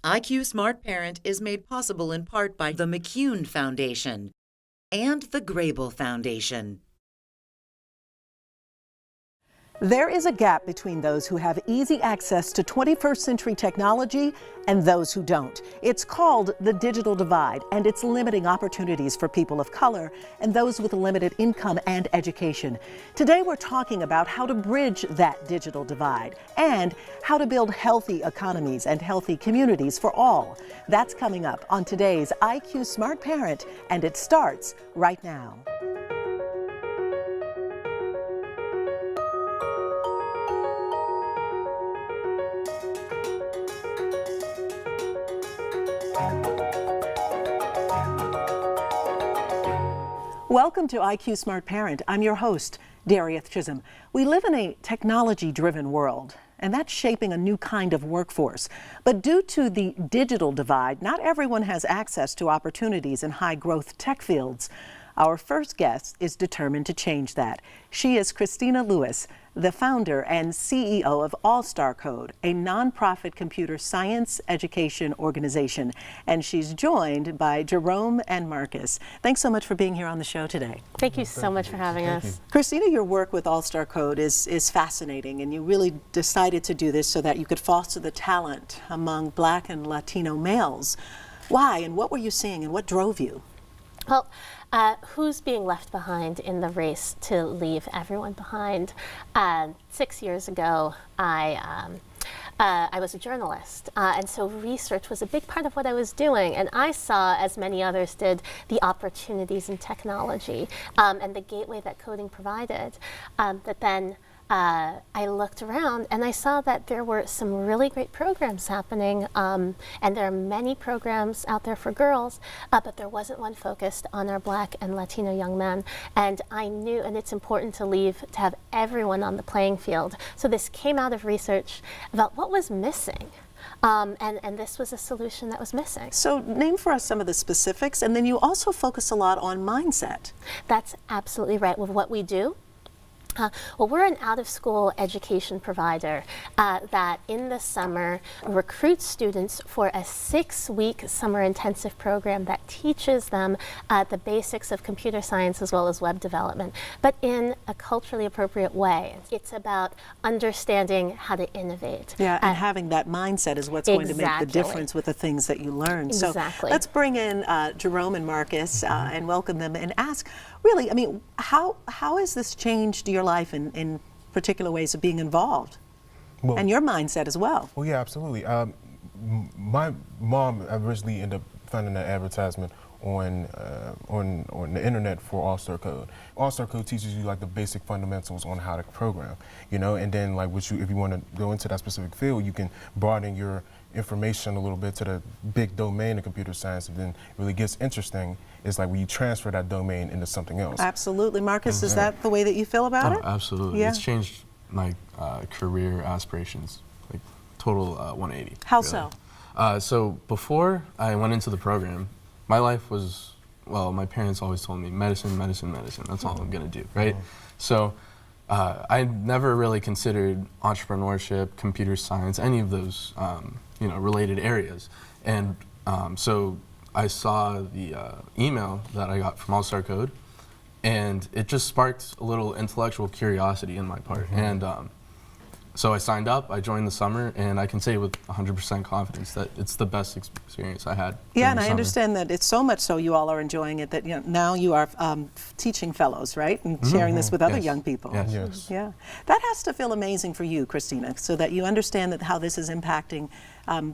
IQ Smart Parent is made possible in part by the McCune Foundation and the Grable Foundation. There is a gap between those who have easy access to 21st century technology and those who don't. It's called the digital divide, and it's limiting opportunities for people of color and those with limited income and education. Today we're talking about how to bridge that digital divide and how to build healthy economies and healthy communities for all. That's coming up on today's IQ Smart Parent, and it starts right now. Welcome to IQ Smart Parent. I'm your host, Darieth Chisholm. We live in a technology-driven world, and that's shaping a new kind of workforce. But due to the digital divide, not everyone has access to opportunities in high-growth tech fields. Our first guest is determined to change that. She is Christina Lewis, the founder and CEO of All-Star Code, a nonprofit computer science education organization. And she's joined by Jerome and Marcus. Thanks so much for being here on the show today. Thank you so much for having us. Christina, your work with All-Star Code is fascinating, and you really decided to do this so that you could foster the talent among Black and Latino males. Why, and what were you seeing, and what drove you? Well, who's being left behind in the race to leave everyone behind? 6 years ago, I was a journalist, and so research was a big part of what I was doing. And I saw, as many others did, the opportunities in technology and the gateway that coding provided. That then I looked around and I saw that there were some really great programs happening, and there are many programs out there for girls, but there wasn't one focused on our Black and Latino young men. And I knew, and it's important to have everyone on the playing field. So this came out of research about what was missing. And this was a solution that was missing. So name for us some of the specifics, and then you also focus a lot on mindset. That's absolutely right. With what we do, well, we're an out-of-school education provider that in the summer recruits students for a 6-week summer intensive program that teaches them the basics of computer science as well as web development, but in a culturally appropriate way. It's about understanding how to innovate. Yeah, and having that mindset is what's going to make the difference with the things that you learn. Exactly. So let's bring in Jerome and Marcus and welcome them and ask, really, I mean, how has this changed your life in particular ways of being involved, and your mindset as well? Well, yeah, absolutely. My mom originally ended up finding an advertisement on the internet for All-Star Code. All-Star Code teaches you like the basic fundamentals on how to program, you know, and then like if you want to go into that specific field, you can broaden your information a little bit to the big domain of computer science, and then it really gets interesting is like when you transfer that domain into something else. Absolutely. Marcus, is that the way that you feel about it? Absolutely. Yeah. It's changed my career aspirations, like total 180. How really. so? So before I went into the program, my life was, well, my parents always told me medicine, medicine, medicine. That's all I'm going to do, right? So I never really considered entrepreneurship, computer science, any of those related areas. And so I saw the email that I got from All-Star Code, and it just sparked a little intellectual curiosity in my part. And so I signed up, I joined the summer, and I can say with 100% confidence that it's the best experience I had. Yeah, and I understand that it's so much so you all are enjoying it that now you are teaching fellows, right? And sharing this with other young people. Yes. Yes. Yeah. That has to feel amazing for you, Christina, so that you understand that how this is impacting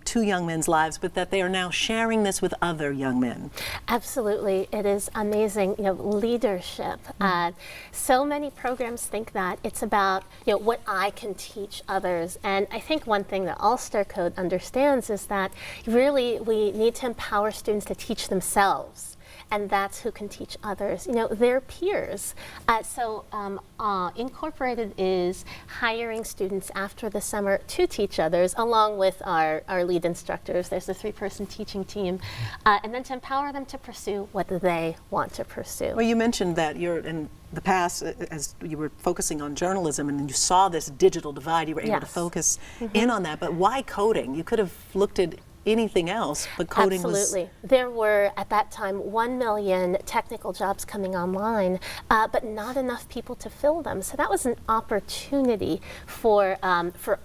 2 young men's lives, but that they are now sharing this with other young men. Absolutely. It is amazing, leadership. So many programs think that it's about, what I can teach others. And I think one thing that All-Star Code understands is that really we need to empower students to teach themselves. And that's who can teach others, their peers. So Incorporated is hiring students after the summer to teach others, along with our lead instructors. There's a 3-person teaching team, and then to empower them to pursue what they want to pursue. Well, you mentioned that you're in the past, as you were focusing on journalism and you saw this digital divide, you were able to focus in on that. But why coding? You could have looked at anything else, but coding Absolutely. There were, at that time, 1 million technical jobs coming online, but not enough people to fill them. So that was an opportunity for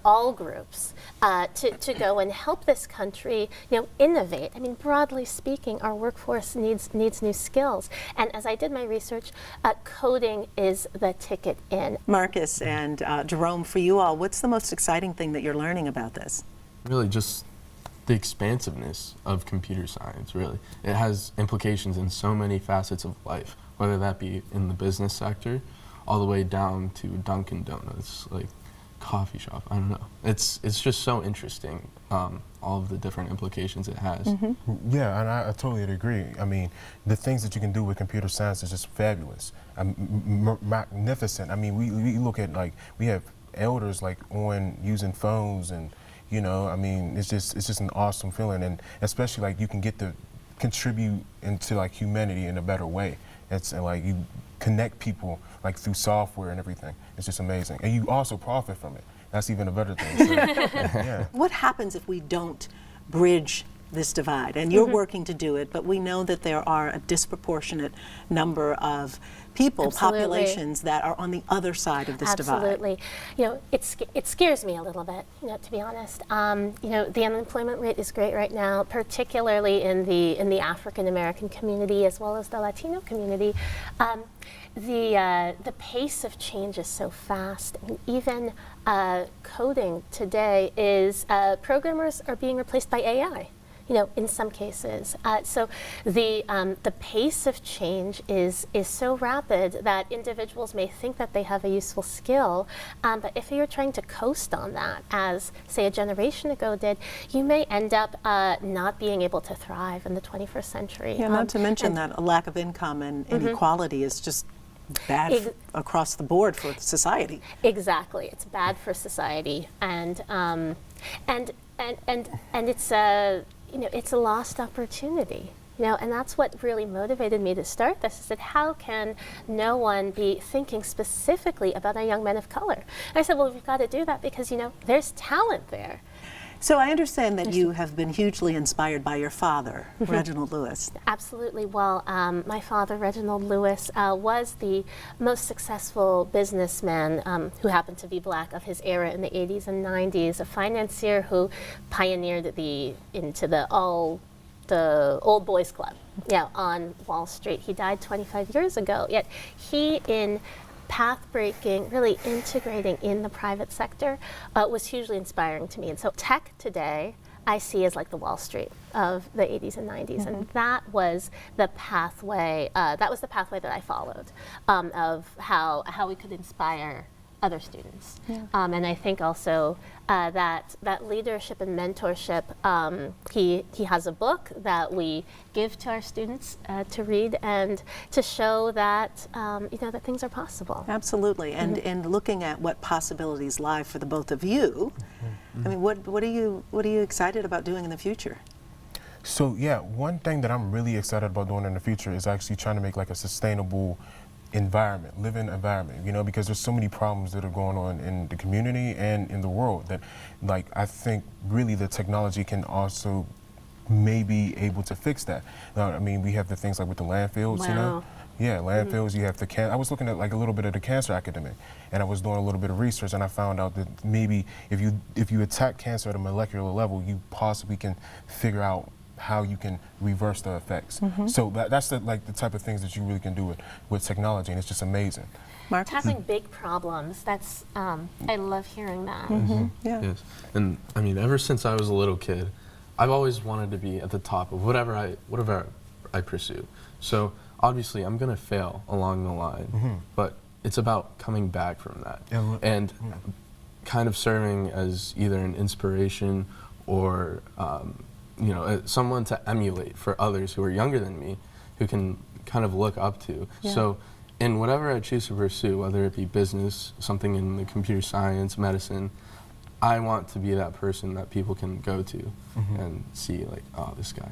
all groups to go and help this country, innovate. I mean, broadly speaking, our workforce needs new skills. And as I did my research, coding is the ticket in. Marcus and Jerome, for you all, what's the most exciting thing that you're learning about this? Really just the expansiveness of computer science, really. It has implications in so many facets of life, whether that be in the business sector, all the way down to Dunkin' Donuts, like coffee shop, I don't know. It's just so interesting, all of the different implications it has. Yeah, and I totally agree. I mean, the things that you can do with computer science is just fabulous, magnificent. I mean, we look at, like, we have elders like on using phones, and I mean, it's just an awesome feeling, and especially like you can get to contribute into like humanity in a better way. It's like you connect people like through software and everything. It's just amazing, and you also profit from it. That's even a better thing. So, yeah. What happens if we don't bridge this divide? And you're working to do it, but we know that there are a disproportionate number of people, Absolutely. populations that are on the other side of this divide. Absolutely. It scares me a little bit, to be honest. The unemployment rate is great right now, particularly in the African American community as well as the Latino community. The pace of change is so fast. I mean, even coding today is programmers are being replaced by AI. In some cases. So the pace of change is so rapid that individuals may think that they have a useful skill, but if you're trying to coast on that, as say a generation ago did, you may end up not being able to thrive in the 21st century. Yeah, not to mention that a lack of income and inequality is just bad across the board for society. Exactly, it's bad for society, and it's a lost opportunity. And that's what really motivated me to start this, is that how can no one be thinking specifically about our young men of color? And I said, well, we've got to do that because, there's talent there. So I understand that you have been hugely inspired by your father, Reginald Lewis. Absolutely. Well, my father, Reginald Lewis, was the most successful businessman who happened to be black of his era in the 80s and 90s, a financier who pioneered into the old boys club on Wall Street. He died 25 years ago, yet he, in path-breaking, really integrating in the private sector, was hugely inspiring to me. And so tech today I see as like the Wall Street of the 80s and 90s, and that was the pathway. That that I followed, of how we could inspire other students. And I think also that that leadership and mentorship, he has a book that we give to our students to read and to show that that things are possible. Absolutely, and looking at what possibilities lie for the both of you, I mean, what are you excited about doing in the future? So yeah, one thing that I'm really excited about doing in the future is actually trying to make like a sustainable living environment, because there's so many problems that are going on in the community and in the world that, like, I think really the technology can also maybe able to fix that. I mean, we have the things like with the landfills, Yeah, landfills, you have the I was looking at like a little bit of the cancer epidemic, and I was doing a little bit of research, and I found out that maybe if you attack cancer at a molecular level, you possibly can figure out how you can reverse the effects. So that's the type of things that you really can do with technology, and it's just amazing. Mark? Tackling big problems, that's, I love hearing that. Yeah. Yes, and I mean, ever since I was a little kid, I've always wanted to be at the top of whatever I pursue. So obviously, I'm gonna fail along the line, but it's about coming back from that and kind of serving as either an inspiration or someone to emulate for others who are younger than me, who can kind of look up to. So in whatever I choose to pursue, whether it be business, something in the computer science, medicine, I want to be that person that people can go to and see, like, oh, this guy.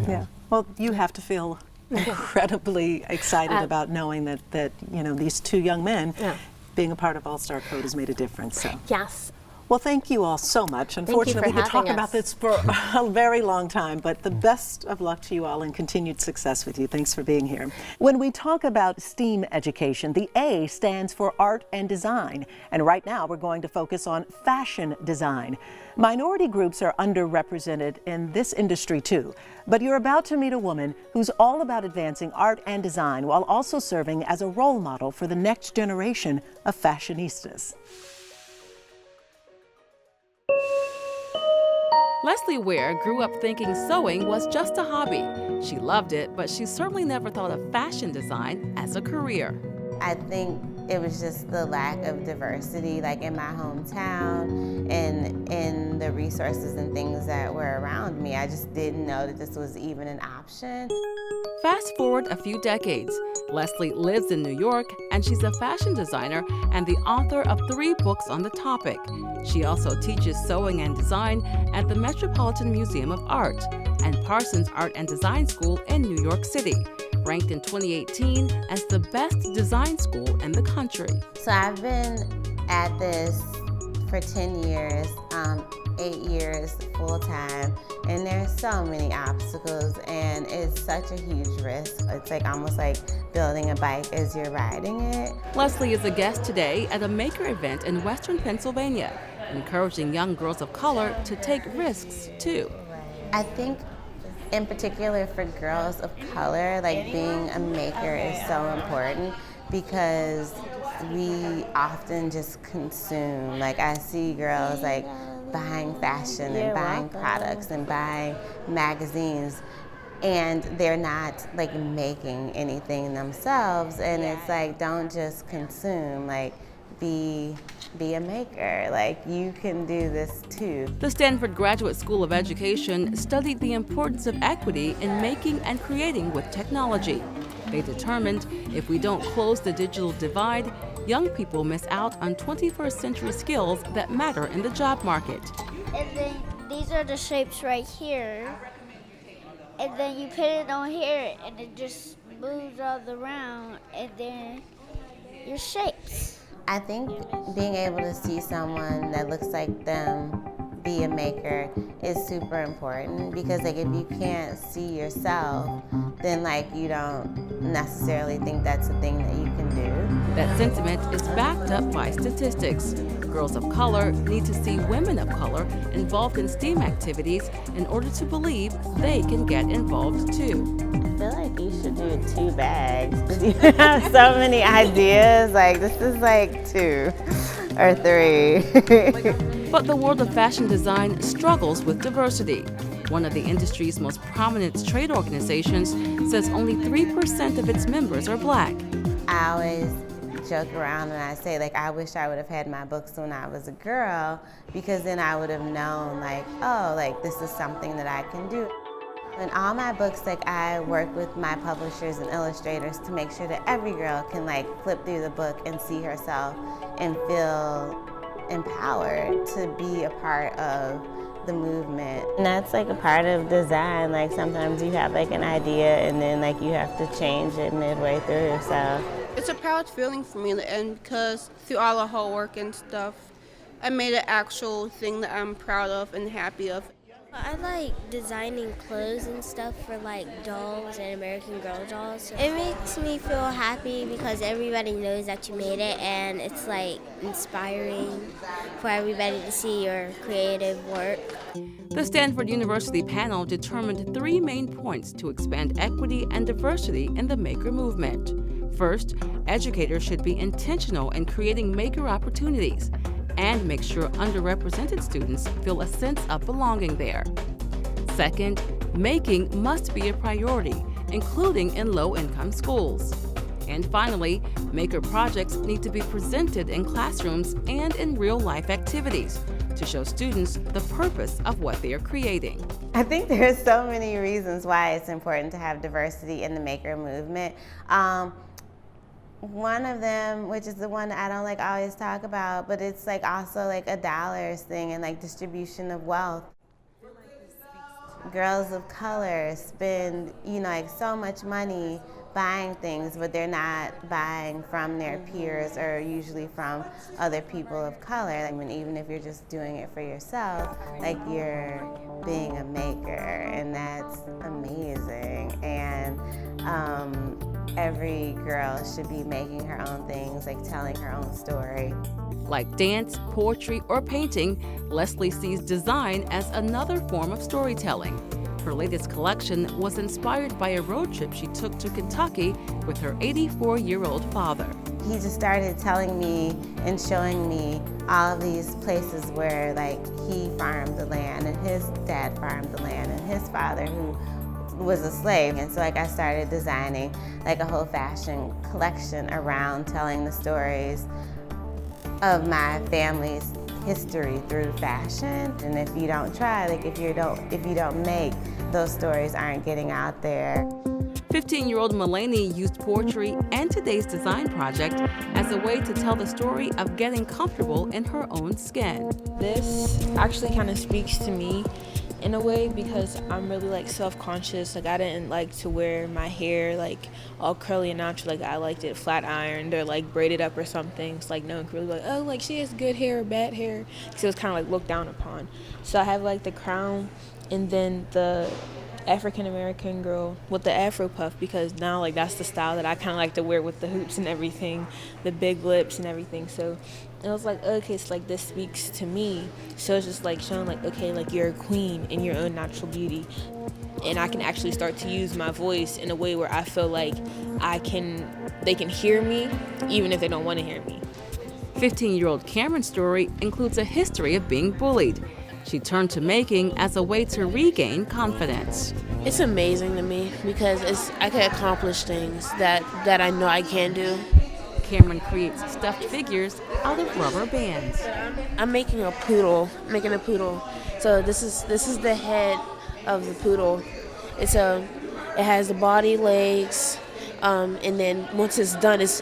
Yeah. Well, you have to feel incredibly excited about knowing that these two young men being a part of All-Star Code has made a difference. So. Yes. Well, thank you all so much. Unfortunately, we could talk about this for a very long time, but the best of luck to you all and continued success with you. Thanks for being here. When we talk about STEAM education, the A stands for art and design. And right now, we're going to focus on fashion design. Minority groups are underrepresented in this industry too, but you're about to meet a woman who's all about advancing art and design while also serving as a role model for the next generation of fashionistas. Leslie Ware grew up thinking sewing was just a hobby. She loved it, but she certainly never thought of fashion design as a career. I think it was just the lack of diversity, like in my hometown and in the resources and things that were around me. I just didn't know that this was even an option. Fast forward a few decades. Leslie lives in New York, and she's a fashion designer and the author of 3 books on the topic. She also teaches sewing and design at the Metropolitan Museum of Art and Parsons Art and Design School in New York City, ranked in 2018 as the best design school in the country. So I've been at this for 10 years, 8 years full-time, and there's so many obstacles, and it's such a huge risk. It's like almost like building a bike as you're riding it. Leslie is a guest today at a maker event in Western Pennsylvania, encouraging young girls of color to take risks too. I think in particular for girls of color, like being a maker is so important because we often just consume. Like I see girls like buying fashion and buying products and buying magazines, and they're not like making anything themselves. And it's like, don't just consume, like be a maker. Like you can do this too. The Stanford Graduate School of Education studied the importance of equity in making and creating with technology. They determined if we don't close the digital divide, young people miss out on 21st century skills that matter in the job market. And then these are the shapes right here. And then you put it on here and it just moves all around, and then your shapes. I think being able to see someone that looks like them be a maker is super important, because like if you can't see yourself, then like you don't necessarily think that's a thing that you can do. That sentiment is backed up by statistics. Girls of color need to see women of color involved in STEAM activities in order to believe they can get involved too. I feel like you should do 2 bags. You have so many ideas. Like this is like 2 or 3. But the world of fashion design struggles with diversity. One of the industry's most prominent trade organizations says only 3% of its members are Black. I always joke around and I say, like, I wish I would have had my books when I was a girl, because then I would have known, like, oh, like this is something that I can do. In all my books, like I work with my publishers and illustrators to make sure that every girl can like flip through the book and see herself and feel empowered to be a part of the movement. And that's like a part of design. Like sometimes you have like an idea and then like you have to change it midway through yourself. It's a proud feeling for me in the end, because through all the hard work and stuff, I made an actual thing that I'm proud of and happy of. I like designing clothes and stuff for like dolls and American Girl dolls. It makes me feel happy because everybody knows that you made it, and it's like inspiring for everybody to see your creative work. The Stanford University panel determined 3 main points to expand equity and diversity in the maker movement. First, educators should be intentional in creating maker opportunities and make sure underrepresented students feel a sense of belonging there. Second, making must be a priority, including in low-income schools. And finally, maker projects need to be presented in classrooms and in real-life activities to show students the purpose of what they are creating. I think there's so many reasons why it's important to have diversity in the maker movement. One of them, which is the one that I don't like always talk about, but it's like also like a dollars thing and like distribution of wealth. Girls of color spend, like so much money buying things, but they're not buying from their peers or usually from other people of color. I mean, even if you're just doing it for yourself, like you're being a maker, and that's amazing. And every girl should be making her own things, like telling her own story. Like dance, poetry, or painting, Leslie sees design as another form of storytelling. Her latest collection was inspired by a road trip she took to Kentucky with her 84-year-old father. He just started telling me and showing me all of these places where like he farmed the land and his dad farmed the land and his father who was a slave. And so like I started designing like a whole fashion collection around telling the stories of my family's history through fashion. And if you don't try, like if you don't make, those stories aren't getting out there. 15-year-old Mulaney used poetry and today's design project as a way to tell the story of getting comfortable in her own skin. This actually kind of speaks to me in a way because I'm really like self-conscious. Like I didn't like to wear my hair like all curly and natural. Like I liked it flat ironed or like braided up or something. It's like no one could really be like, oh, like she has good hair or bad hair. Because it was kind of like looked down upon. So I have like the crown and then the African-American girl with the Afro puff, because now like that's the style that I kind of like to wear with the hoops and everything, the big lips and everything. So it was like, okay, it's like this speaks to me. So it's just like showing like, okay, like you're a queen in your own natural beauty. And I can actually start to use my voice in a way where I feel like they can hear me even if they don't want to hear me. 15-year-old Cameron's story includes a history of being bullied. She turned to making as a way to regain confidence. It's amazing to me because I can accomplish things that I know I can do. Cameron creates stuffed figures out of rubber bands. I'm making a poodle. So this is the head of the poodle. It has the body, legs, and then once it's done, it's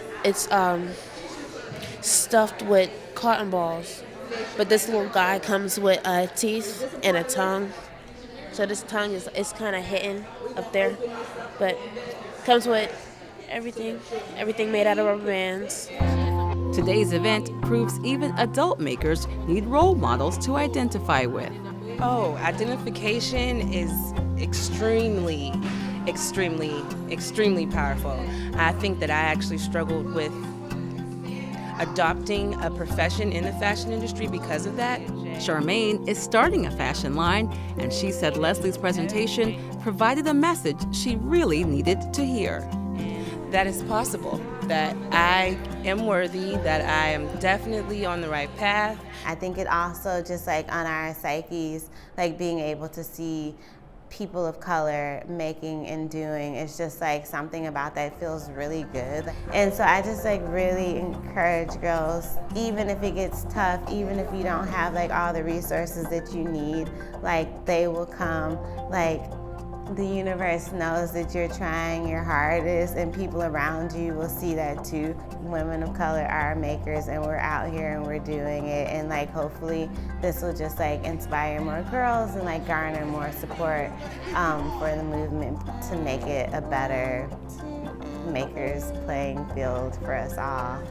stuffed with cotton balls. But this little guy comes with teeth and a tongue. So this tongue is kind of hidden up there, but comes with everything made out of rubber bands. Today's event proves even adult makers need role models to identify with. Oh, identification is extremely powerful. I think that I actually struggled with adopting a profession in the fashion industry because of that. Charmaine is starting a fashion line, and she said Leslie's presentation provided a message she really needed to hear. That is possible, that I am worthy, that I am definitely on the right path. I think it also just like on our psyches, like being able to see people of color making and doing, it's just like something about that feels really good. And so I just like really encourage girls, even if it gets tough, even if you don't have like all the resources that you need, like they will come. Like the universe knows that you're trying your hardest and people around you will see that too. Women of color are makers and we're out here and we're doing it, and like hopefully this will just like inspire more girls and like garner more support for the movement to make it a better makers playing field for us all.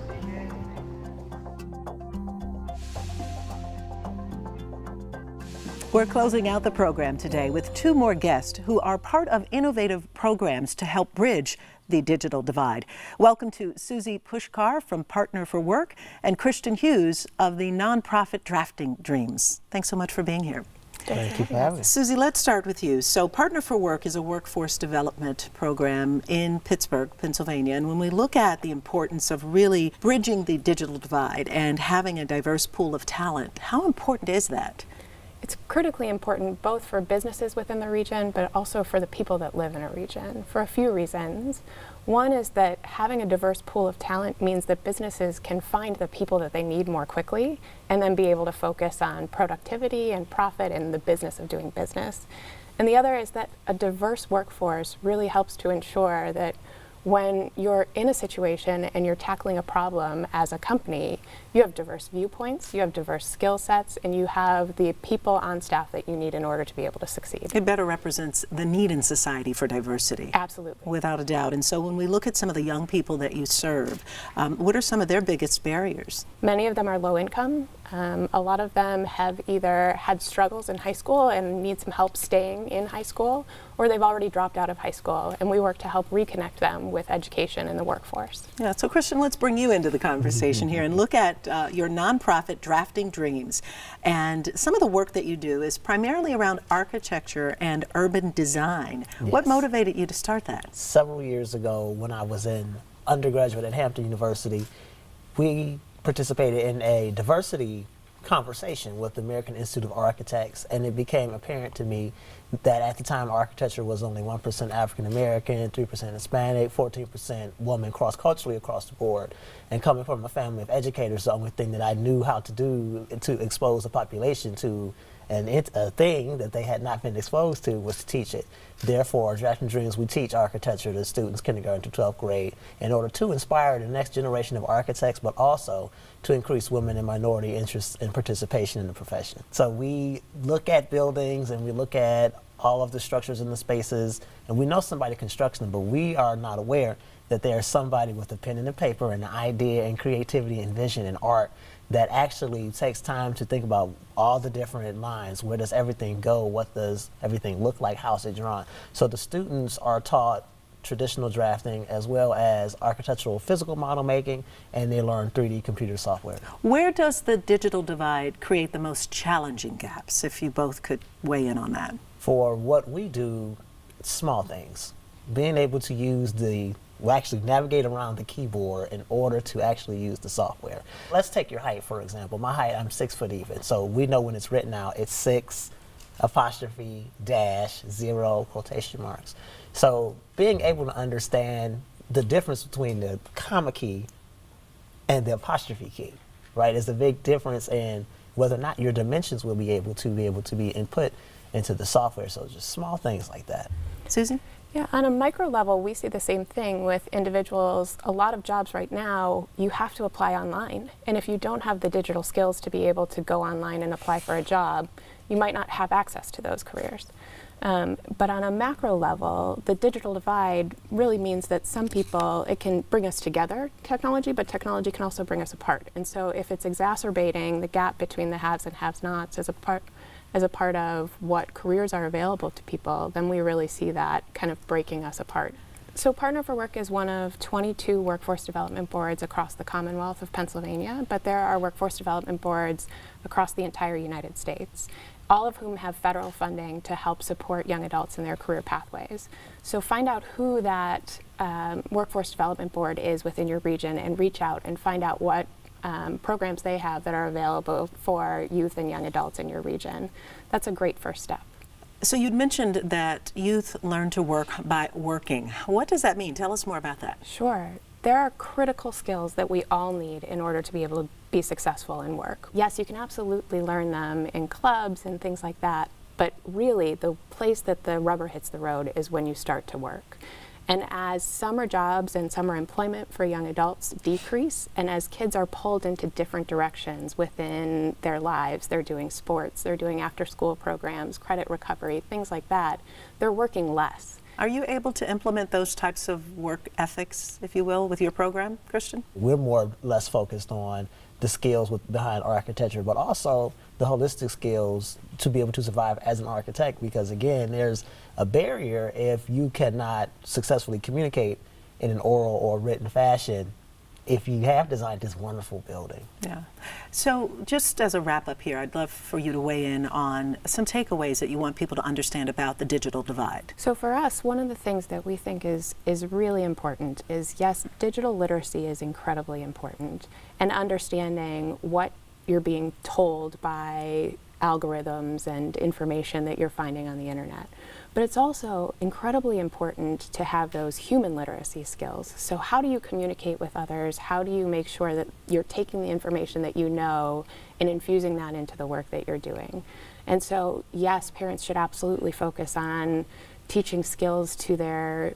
We're closing out the program today with two more guests who are part of innovative programs to help bridge the digital divide. Welcome to Susie Pushkar from Partner for Work and Christian Hughes of the nonprofit Drafting Dreams. Thanks so much for being here. Thank you for having me. Susie, let's start with you. So Partner for Work is a workforce development program in Pittsburgh, Pennsylvania. And when we look at the importance of really bridging the digital divide and having a diverse pool of talent, how important is that? It's critically important both for businesses within the region, but also for the people that live in a region for a few reasons. One is that having a diverse pool of talent means that businesses can find the people that they need more quickly and then be able to focus on productivity and profit and the business of doing business. And the other is that a diverse workforce really helps to ensure that when you're in a situation and you're tackling a problem as a company, you have diverse viewpoints, you have diverse skill sets, and you have the people on staff that you need in order to be able to succeed. It better represents the need in society for diversity. Absolutely. Without a doubt. And so when we look at some of the young people that you serve, what are some of their biggest barriers? Many of them are low income. A lot of them have either had struggles in high school and need some help staying in high school, or they've already dropped out of high school, and we work to help reconnect them with education in the workforce. Yeah, so Christian, let's bring you into the conversation here and look at your nonprofit, Drafting Dreams. And some of the work that you do is primarily around architecture and urban design. Yes. What motivated you to start that? Several years ago, when I was in undergraduate at Hampton University, we participated in a diversity conversation with the American Institute of Architects, and it became apparent to me that at the time architecture was only 1% African American, 3% Hispanic, 14% woman cross-culturally across the board. And coming from a family of educators, the only thing that I knew how to do to expose the population to a thing that they had not been exposed to was to teach it. Therefore, Drafting Dreams, we teach architecture to students kindergarten to 12th grade in order to inspire the next generation of architects, but also to increase women and minority interests and participation in the profession. So we look at buildings and we look at all of the structures in the spaces, and we know somebody constructs them, but we are not aware that there's somebody with a pen and a paper and an idea and creativity and vision and art that actually takes time to think about all the different lines. Where does everything go? What does everything look like? How's it drawn? So the students are taught traditional drafting as well as architectural physical model making, and they learn 3D computer software. Where does the digital divide create the most challenging gaps, if you both could weigh in on that? For what we do, small things. Being able to use actually navigate around the keyboard in order to actually use the software. Let's take your height, for example. My height, I'm 6 foot even. So we know when it's written out, it's 6 apostrophe dash 0 quotation marks. So being able to understand the difference between the comma key and the apostrophe key, right, is a big difference in whether or not your dimensions will be able to be input into the software. So just small things like that. Susan? Yeah, on a micro level, we see the same thing with individuals. A lot of jobs right now, you have to apply online. And if you don't have the digital skills to be able to go online and apply for a job, you might not have access to those careers. But on a macro level, the digital divide really means that some people, it can bring us together, technology, but technology can also bring us apart. And so if it's exacerbating the gap between the haves and have-nots as a part of what careers are available to people, then we really see that kind of breaking us apart. So Partner for Work is one of 22 workforce development boards across the Commonwealth of Pennsylvania, but there are workforce development boards across the entire United States, all of whom have federal funding to help support young adults in their career pathways. So find out who that workforce development board is within your region and reach out and find out what programs they have that are available for youth and young adults in your region. That's a great first step. So you'd mentioned that youth learn to work by working. What does that mean? Tell us more about that. Sure. There are critical skills that we all need in order to be able to be successful in work. Yes, you can absolutely learn them in clubs and things like that, but really the place that the rubber hits the road is when you start to work. And as summer jobs and summer employment for young adults decrease, and as kids are pulled into different directions within their lives, they're doing sports, they're doing after-school programs, credit recovery, things like that, they're working less. Are you able to implement those types of work ethics, if you will, with your program, Christian? We're more or less focused on the skills behind architecture, but also the holistic skills to be able to survive as an architect, because again, there's a barrier if you cannot successfully communicate in an oral or written fashion if you have designed this wonderful building. Yeah. So just as a wrap up here, I'd love for you to weigh in on some takeaways that you want people to understand about the digital divide. So for us, one of the things that we think is really important is, yes, digital literacy is incredibly important, and understanding what you're being told by algorithms and information that you're finding on the internet. But it's also incredibly important to have those human literacy skills. So how do you communicate with others? How do you make sure that you're taking the information that you know and infusing that into the work that you're doing? And so, yes, parents should absolutely focus on teaching skills to their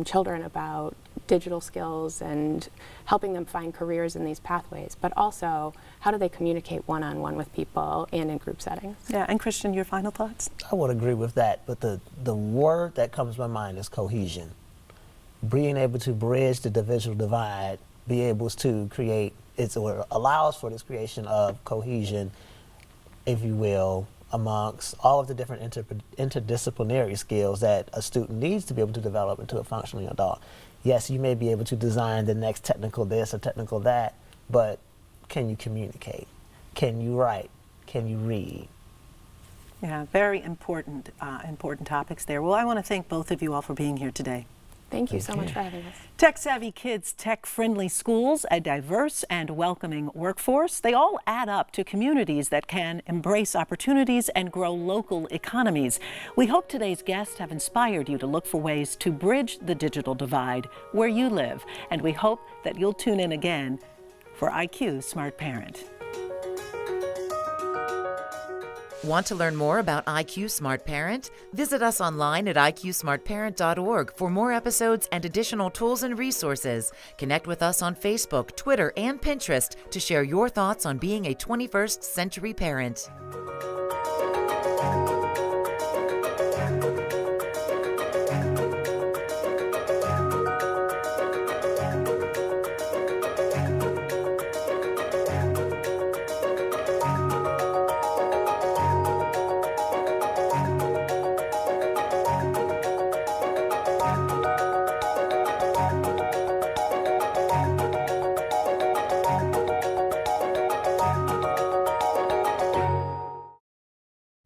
children about digital skills and helping them find careers in these pathways, but also how do they communicate one-on-one with people and in group settings. Yeah, and Christian, your final thoughts? I would agree with that, but the word that comes to my mind is cohesion. Being able to bridge the digital divide, be able to create, allows for this creation of cohesion, if you will, amongst all of the different interdisciplinary skills that a student needs to be able to develop into a functioning adult. Yes, you may be able to design the next technical this or technical that, but can you communicate? Can you write? Can you read? Yeah, very important topics there. Well, I want to thank both of you all for being here today. Thank you so much for having us. Tech-savvy kids, tech-friendly schools, a diverse and welcoming workforce, they all add up to communities that can embrace opportunities and grow local economies. We hope today's guests have inspired you to look for ways to bridge the digital divide where you live, and we hope that you'll tune in again for IQ Smart Parent. Want to learn more about IQ Smart Parent? Visit us online at iqsmartparent.org for more episodes and additional tools and resources. Connect with us on Facebook, Twitter, and Pinterest to share your thoughts on being a 21st century parent.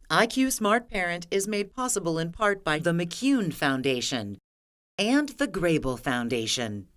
IQ Smart Parent is made possible in part by the McCune Foundation and the Grable Foundation.